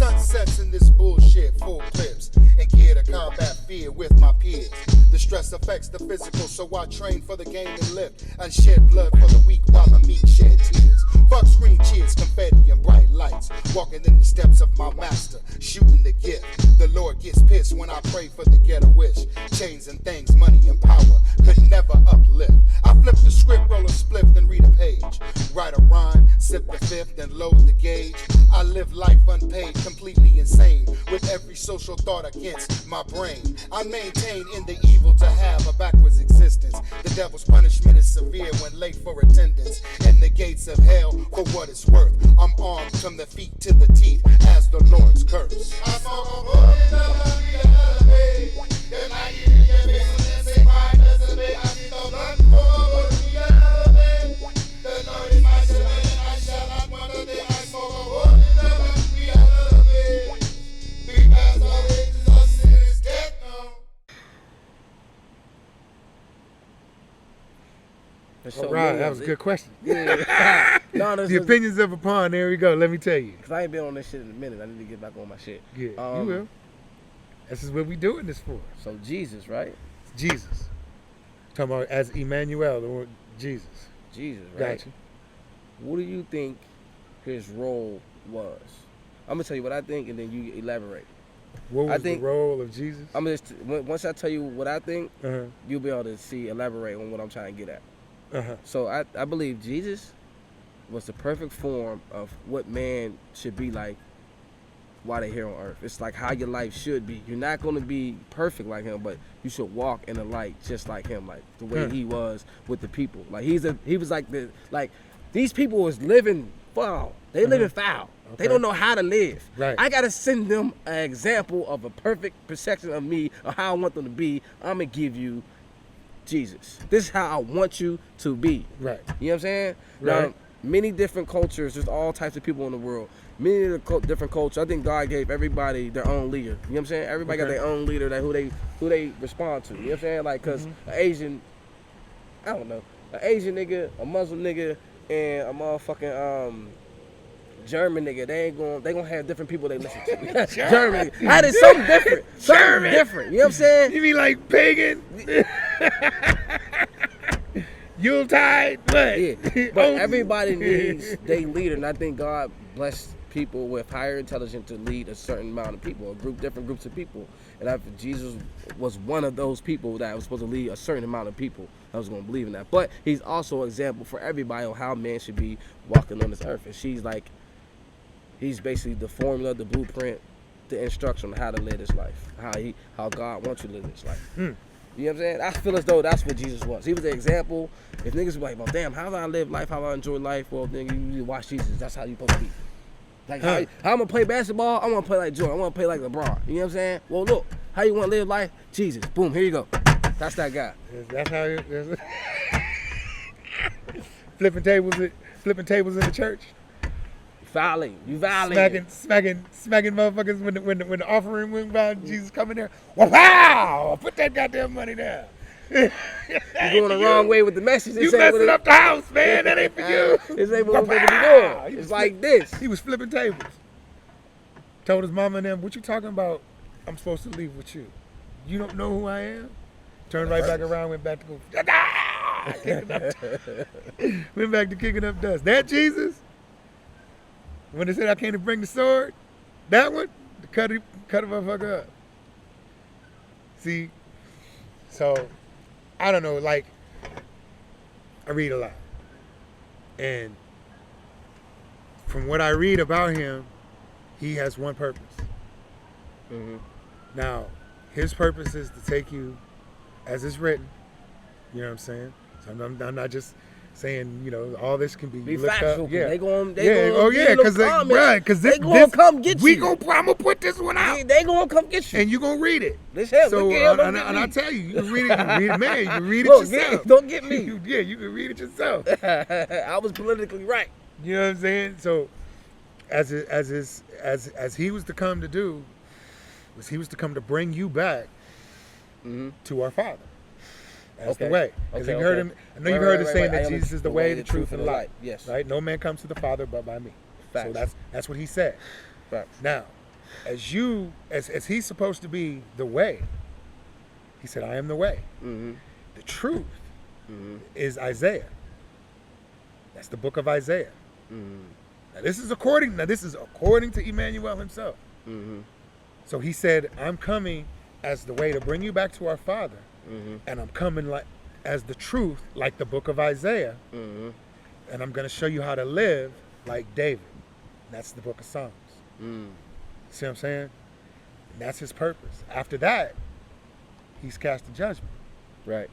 Sunsets in this bullshit, full clips, and gear to combat fear with my peers. The stress affects the physical, so I train for the game and lift, and shed blood for the weak while the meek shed tears. Fuck screen cheers, confetti and bright lights, walking in the steps of my master, shooting the gift. The Lord gets pissed when I pray for the get a wish. Chains and things, money and power could never uplift. I flip the script, roll a spliff, then read a page. Write a rhyme, sip the fifth, then load the gauge. I live life unpaid, completely insane, with every social thought against my brain. I maintain in the evil to have a backwards existence. The devil's punishment is severe when late for attendance. In the gates of hell, for what it's worth, I'm armed from the feet to the teeth as the Lord's curse. I smoke a bullet in the elevate. Then I eat it, get it, and say my decibel. I see the blood for the elevate. The Lord is my shepherd, and I shall not want a thing. I smoke a bullet in the elevate. Because our wages of sin is death now. So right, that was a good question. Yeah. No, the opinions of a pawn, there we go. Let me tell you. Because I ain't been on this shit in a minute. I need to get back on my shit. Yeah, you will. This is what we doing this for. So Jesus, right? Jesus. Talking about as Emmanuel, or Jesus. Jesus, right? Gotcha. What do you think his role was? I'm going to tell you what I think, and then you elaborate. What was the role of Jesus? I'm just once I tell you what I think, you'll be able to elaborate on what I'm trying to get at. So I believe Jesus was the perfect form of what man should be like while they're here on earth. It's like how your life should be. You're not going to be perfect like him, but you should walk in the light just like him, like the way he was with the people. Like he was like these people was living foul. They living foul. Okay. They don't know how to live. Right. I gotta send them an example of a perfect perception of me or how I want them to be. I'm gonna give you Jesus. This is how I want you to be. Right. You know what I'm saying? Right. Now, many different cultures, there's all types of people in the world. Many different cultures. I think God gave everybody their own leader. You know what I'm saying? Everybody got their own leader that who they respond to. You know what I'm saying? Like, cause an Asian, I don't know, an Asian nigga, a Muslim nigga, and a motherfucking German nigga, they gonna have different people they listen to. German. That is something different. Something different. You know what I'm saying? You mean like pagan? Yuletide? What? Yeah. But everybody needs their leader, and I think God blessed people with higher intelligence to lead a certain amount of people, different groups of people. And Jesus was one of those people that was supposed to lead a certain amount of people that was going to believe in that. But he's also an example for everybody on how man should be walking on this earth. And he's basically the formula, the blueprint, the instruction on how to live this life, how God wants you to live this life. You know what I'm saying? I feel as though that's what Jesus was. He was the example. If niggas be like, well, damn, how do I live life? How do I enjoy life? Well, nigga, you need to watch Jesus. That's how you supposed to be. Like, how I'm going to play basketball, I want to play like Jordan. I want to play like LeBron. You know what I'm saying? Well, look, how you want to live life? Jesus. Boom, here you go. That's that guy. That's how it flipping tables in the church. You violating. Smacking motherfuckers when the offering went by, Jesus coming there. Wow! Put that goddamn money down. You going the wrong way with the message. You messing up the house, man. That ain't for you. This ain't what we're supposed to be doing. It's like this. He was flipping tables. Told his mama and them, what you talking about? I'm supposed to leave with you. You don't know who I am? Turned right back around, went back to go. Went back to kicking up dust. That Jesus? When they said I came to bring the sword, that one, cut a motherfucker up. See, so I don't know, like, I read a lot. And from what I read about him, he has one purpose. Now, his purpose is to take you as it's written. You know what I'm saying? So I'm not just saying, you know, all this can be looked factual. up. Yeah. They gonna because they gonna come get you. I'm gonna put this one out. They gonna come get you. And you gonna read it. This hell, so and I tell you, you can read it, man. You can read it yourself. Don't get me. You can read it yourself. I was politically right. You know what I'm saying? So as he was to come to do, he was to come to bring you back to our Father. That's the way. Because you heard him. I know you've heard him saying that Jesus is the way, the truth, and the light. Yes. Right? No man comes to the Father but by me. Facts. So that's what he said. Facts. Now, as he's supposed to be the way, he said, I am the way. Mm-hmm. The truth Mm-hmm. is Isaiah. That's the book of Isaiah. Mm-hmm. Now this is according to Emmanuel himself. Mm-hmm. So he said, I'm coming as the way to bring you back to our Father, Mm-hmm. and I'm coming like as the truth, like the book of Isaiah, Mm-hmm. and I'm going to show you how to live like David. That's the book of Psalms. Mm. See what I'm saying? And that's his purpose. After that, he's cast in judgment. Right.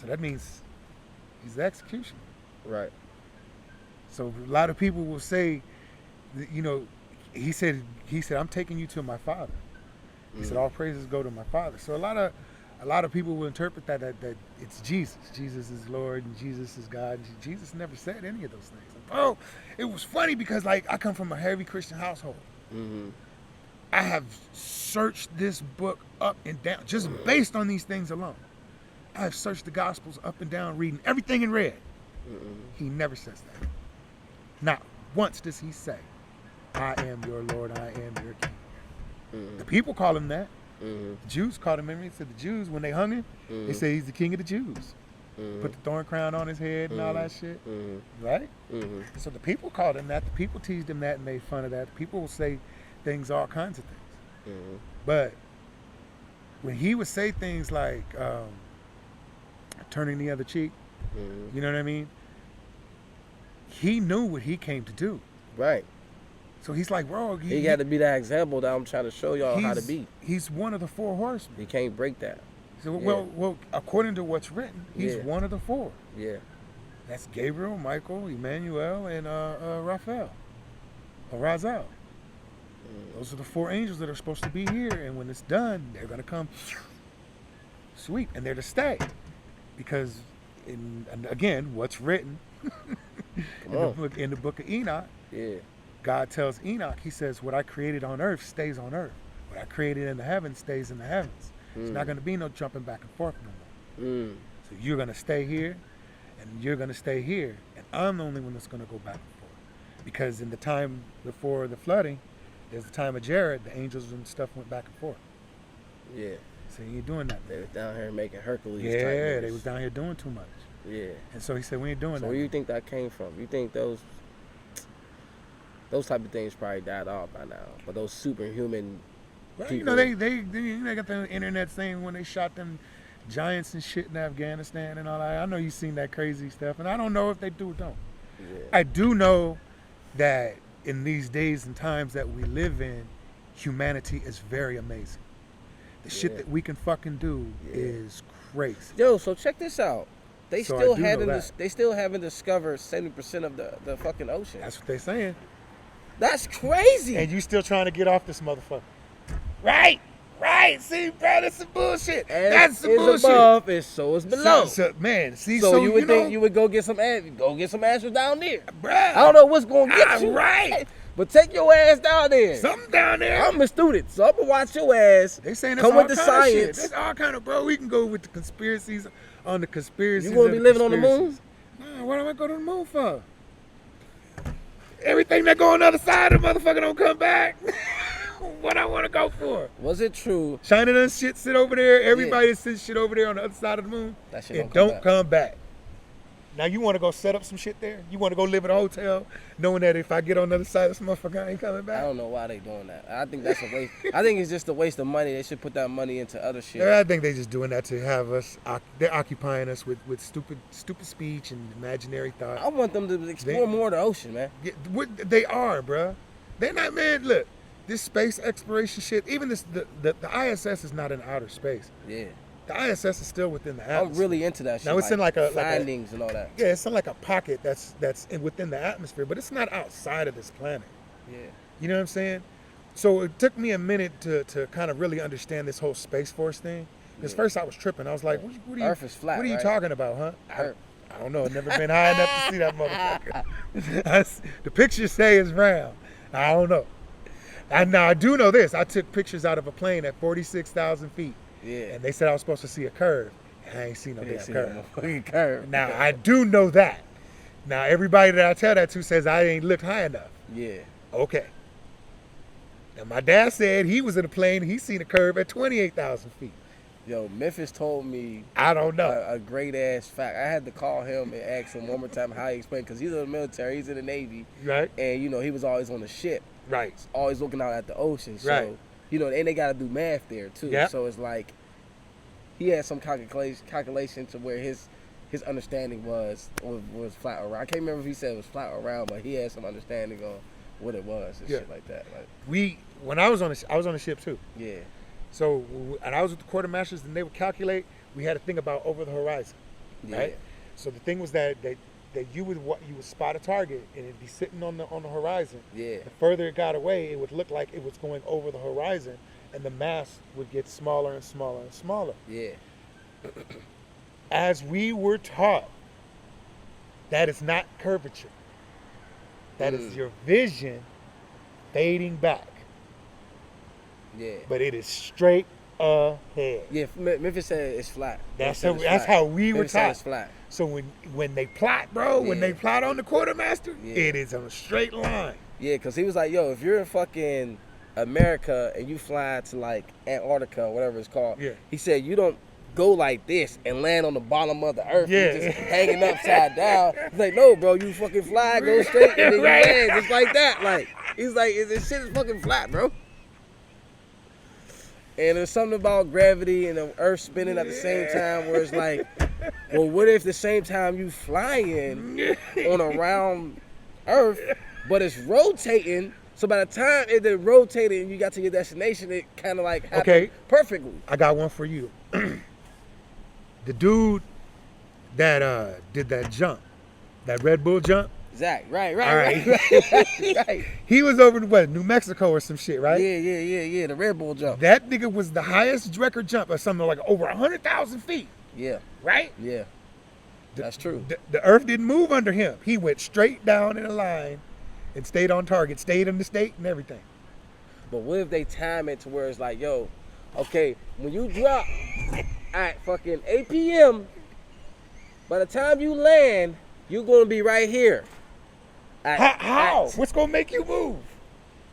So that means he's the executioner. Right. So a lot of people will say, you know, he said, I'm taking you to my Father. He said, all praises go to my Father. So a lot of people will interpret that it's Jesus. Jesus is Lord and Jesus is God. Jesus never said any of those things. Bro, it was funny because like I come from a heavy Christian household. Mm-hmm. I have searched this book up and down just based on these things alone. I have searched the Gospels up and down, reading everything in red. Mm-hmm. He never says that. Not once does he say, I am your Lord, I am your King. Mm-hmm. The people call him that. Mm-hmm. The Jews called him. He said the Jews, when they hung him, Mm-hmm. they said he's the King of the Jews. Mm-hmm. Put the thorn crown on his head and all that shit. Mm-hmm. Right? Mm-hmm. So the people called him that. The people teased him that and made fun of that. The people will say things, all kinds of things. Mm-hmm. But when he would say things like turning the other cheek, Mm-hmm. you know what I mean? He knew what he came to do. Right. So he's like, bro, He got to be that example that I'm trying to show y'all how to be. He's one of the four horsemen. He can't break that. So, Yeah. well, according to what's written, he's Yeah. one of the four. Yeah. That's Gabriel, Michael, Emmanuel, and Raphael, or Razel. Those are the four angels that are supposed to be here, and when it's done, they're gonna come sweep, and they're to stay, because, and again, what's written in the book of Enoch, Yeah. God tells Enoch, he says, what I created on earth stays on earth. What I created in the heavens stays in the heavens. It's not going to be no jumping back and forth no more. Mm. So you're going to stay here, and you're going to stay here, and I'm the only one that's going to go back and forth. Because in the time before the flooding, there's the time of Jared, the angels and stuff went back and forth. Yeah. So you ain't doing that. They was down here making Hercules type Yeah, moves. they was down here doing too much. Yeah. And so he said, we ain't doing So that. where you think that came from? You think those type of things probably died off by now, but those superhuman Well, people. you know, they got the internet saying when they shot them giants and shit in Afghanistan and all that. I know you've seen that crazy stuff, and I don't know if they do or don't. Yeah. I do know that in these days and times that we live in, humanity is very amazing. The shit Yeah. that we can fucking do Yeah. is crazy. Yo, so check this out. They So I still do know haven't. that. They still haven't discovered 70% of the fucking ocean. That's what they're saying. That's crazy. And you still trying to get off this motherfucker. Right. See, bro, that's some bullshit. That's some bullshit. Above, and so is below. Man, see, So you would think know, you would go get some answers down there. bruh, I don't know what's gonna get you. Right. But take your ass down there. Something down there. I'm a student, so I'm gonna watch your ass. They saying come with the kind of shit. science. That's all kind of, bro. We can go with the conspiracies on the conspiracies. You gonna be of living on the moon? conspiracies. Nah, what am I go to the moon for? Everything that go on the other side of the motherfucker don't come back. What I want to go for? Was it true? China done shit sit over there. Everybody that sits shit over there on the other side of the moon. That shit It don't don't come back. Now you want to go set up some shit there? You want to go live in a hotel, knowing that if I get on the other side of this motherfucker, I ain't coming I back? don't know why they doing that. I think that's a waste. I think it's just a waste of money. They should put that money into other shit. Yeah, I think they just doing that to have us. They're occupying us with stupid speech and imaginary thought. I want them to explore more of the ocean, man. Yeah, they are, bruh. They're not, man. Look, this space exploration shit. Even this, the ISS is not in outer space. Yeah. The ISS is still within the I'm atmosphere. really into that shit. Now it's in like a findings and all that. Yeah, it's in like a pocket that's within the atmosphere, but it's not outside of this planet. Yeah. You know what I'm saying? So it took me a minute to kind of really understand this whole Space Force thing. Because Yeah. first I was tripping. I was like, what are you, Earth is flat, what are you right? talking about, huh? Earth. I don't know. I've never been high enough to see that motherfucker. The pictures say it's round. I don't know. Now I do know this. I took pictures out of a plane at 46,000 feet. Yeah. And they said I was supposed to see a curve. And I ain't seen no damn curve. Fucking curve. Now, I do know that. Now, everybody that I tell that to says I ain't looked high enough. Yeah. Okay. And my dad said he was in a plane. He seen a curve at 28,000 feet. Yo, Memphis told me I don't know. a great ass fact. I had to call him and ask him one more time how he explained, because he's in the military, he's in the Navy, Right. and you know he was always on the ship, Right. always looking out at the ocean. So Right. you know, and they got to do math there too. Yep. So it's like he had some calculation to where his understanding was flat or round. I can't remember if he said it was flat or round, but he had some understanding on what it was and shit like that. Like, When I was on the ship too. yeah. So, and I was with the quartermasters, and they would calculate. We had a thing about over the horizon, right? Yeah. So the thing was that you would spot a target, and it'd be sitting on the horizon. Yeah. The further it got away, it would look like it was going over the horizon, and the mass would get smaller and smaller and smaller. Yeah. As we were taught, that is not curvature. That is your vision fading back. Yeah. But it is straight ahead. Yeah, Memphis said it's flat. That's Memphis how we were Memphis said taught. it's flat. So when they plot, bro, when Yeah. they plot on the quartermaster, Yeah. it is on a straight line. Yeah, because he was like, yo, if you're in fucking America and you fly to like Antarctica or whatever it's called, Yeah. he said you don't go like this and land on the bottom of the earth. Yeah. You just hanging upside down. He's like, no, bro, you fucking fly, go straight, and then you Right. land just like that. Like, he's like, this shit is fucking flat, bro. And there's something about gravity and the earth spinning at the same time where it's like, well, what if the same time you flying on a round earth, but it's rotating, so by the time it then rotated and you got to your destination, it kind of like happened perfectly. I got one for you. The dude that did that jump, that Red Bull jump, Zach, right. he was over in what, New Mexico or some shit, right? Yeah, the Red Bull jump. That nigga was the highest record jump or something like over 100,000 feet, Yeah, right? yeah, that's true. The earth didn't move under him. He went straight down in a line and stayed on target, stayed in the state and everything. But what if they time it to where it's like, yo, okay, when you drop at fucking 8 p.m., by the time you land, you're going to be right here. How? What's going to make you move?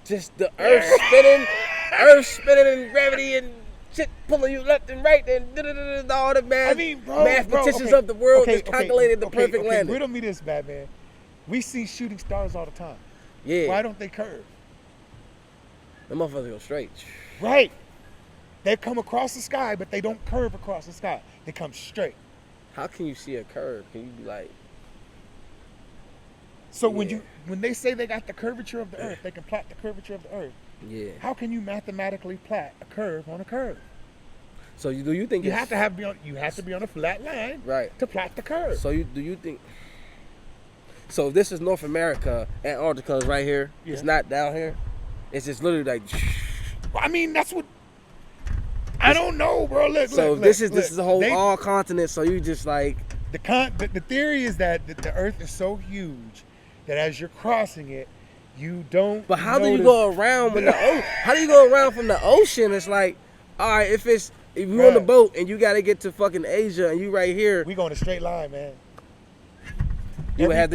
Just the earth spinning and gravity and shit pulling you left and right and all the mathematicians of the world just calculated the perfect landing. Riddle me this, Batman. We see shooting stars all the time. Yeah. Why don't they curve? The motherfuckers go straight. Right. They come across the sky, but they don't curve across the sky. They come straight. How can you see a curve? Can you be like... So when they say they got the curvature of the earth, they can plot the curvature of the earth. Yeah. How can you mathematically plot a curve on a curve? So do you think You have to be on a flat line, right, to plot the curve. So do you think? So this is North America. Antarctica is right here. Yeah. It's not down here. It's just literally like. I mean, that's what. I don't know, bro. Look, this is the whole all continent. So you just like the theory is that the Earth is so huge that as you're crossing it, you don't. But how do you go around when how do you go around from the ocean? It's like, all right, if you're on the boat and you got to get to fucking Asia and you right here, we go in a straight line, man. You would have to